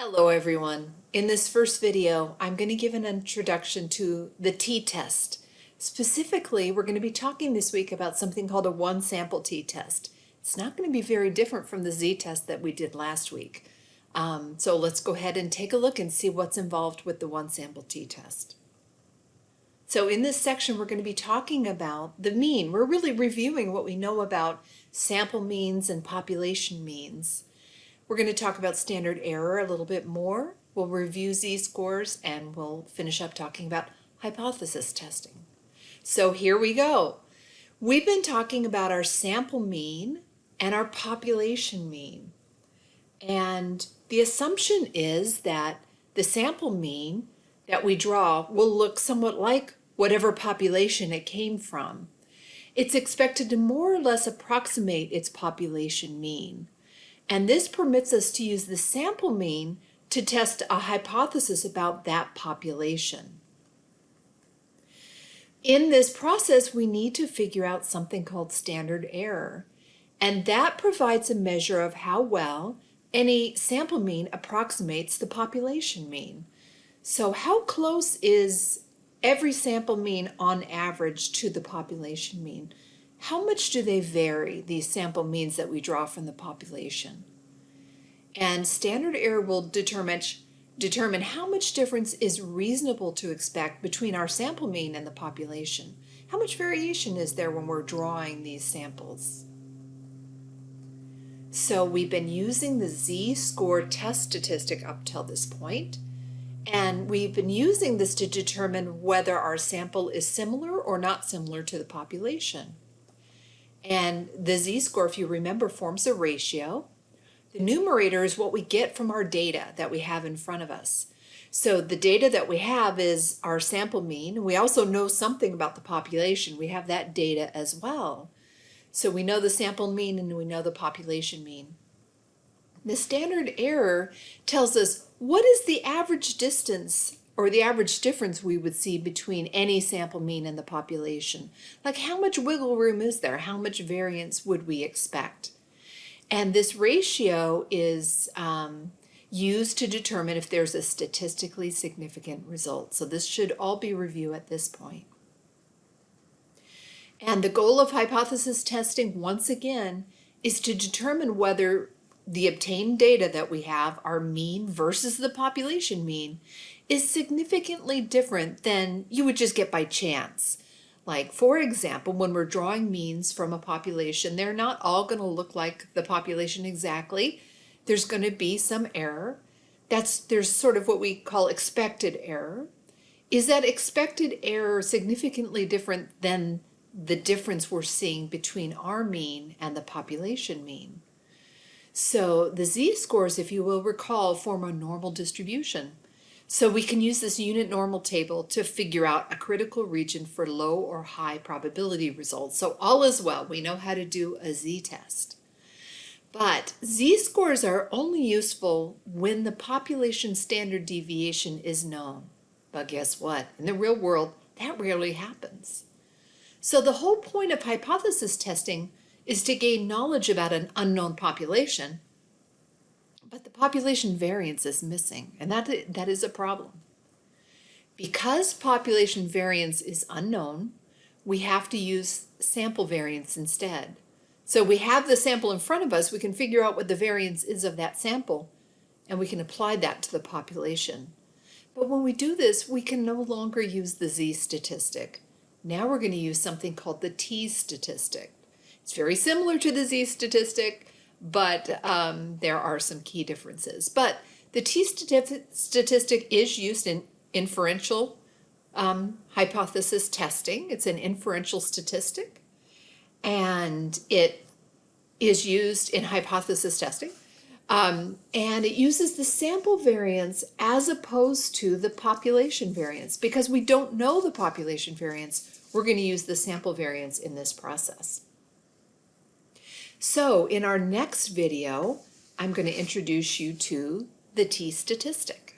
Hello everyone. In this first video, I'm going to give an introduction to the t-test. Specifically, we're going to be talking this week about something called a one-sample t-test. It's not going to be very different from the z-test that we did last week. So let's go ahead and take a look and see what's involved with the one-sample t-test. So in this section, we're going to be talking about the mean. We're really reviewing what we know about sample means and population means. We're going to talk about standard error a little bit more. We'll review z-scores and we'll finish up talking about hypothesis testing. So here we go. We've been talking about our sample mean and our population mean. And the assumption is that the sample mean that we draw will look somewhat like whatever population it came from. It's expected to more or less approximate its population mean. And this permits us to use the sample mean to test a hypothesis about that population. In this process, we need to figure out something called standard error, and that provides a measure of how well any sample mean approximates the population mean. So how close is every sample mean on average to the population mean? How much do they vary, these sample means that we draw from the population? And standard error will determine how much difference is reasonable to expect between our sample mean and the population. How much variation is there when we're drawing these samples? So we've been using the Z-score test statistic up till this point, and we've been using this to determine whether our sample is similar or not similar to the population. And the z-score, if you remember, forms a ratio. The numerator is what we get from our data that we have in front of us. So the data that we have is our sample mean. We also know something about the population. We have that data as well. So we know the sample mean and we know the population mean. The standard error tells us what is the average distance or the average difference we would see between any sample mean and the population. Like how much wiggle room is there? How much variance would we expect? And this ratio is used to determine if there's a statistically significant result. So this should all be reviewed at this point. And the goal of hypothesis testing, once again, is to determine whether the obtained data that we have, our mean versus the population mean, is significantly different than you would just get by chance. Like, for example, when we're drawing means from a population, they're not all going to look like the population exactly. There's going to be some error. There's sort of what we call expected error. Is that expected error significantly different than the difference we're seeing between our mean and the population mean? So the z-scores, if you will recall, form a normal distribution. So we can use this unit normal table to figure out a critical region for low or high probability results. So all is well. We know how to do a z-test. But z-scores are only useful when the population standard deviation is known. But guess what? In the real world, that rarely happens. So the whole point of hypothesis testing is to gain knowledge about an unknown population, but the population variance is missing, and that is a problem. Because population variance is unknown, we have to use sample variance instead. So we have the sample in front of us, we can figure out what the variance is of that sample, and we can apply that to the population. But when we do this, we can no longer use the Z statistic. Now we're going to use something called the T statistic. It's very similar to the Z statistic, but there are some key differences. But the T statistic is used in inferential hypothesis testing. It's an inferential statistic, and it is used in hypothesis testing. And it uses the sample variance as opposed to the population variance. Because we don't know the population variance, we're going to use the sample variance in this process. So in our next video, I'm going to introduce you to the T statistic.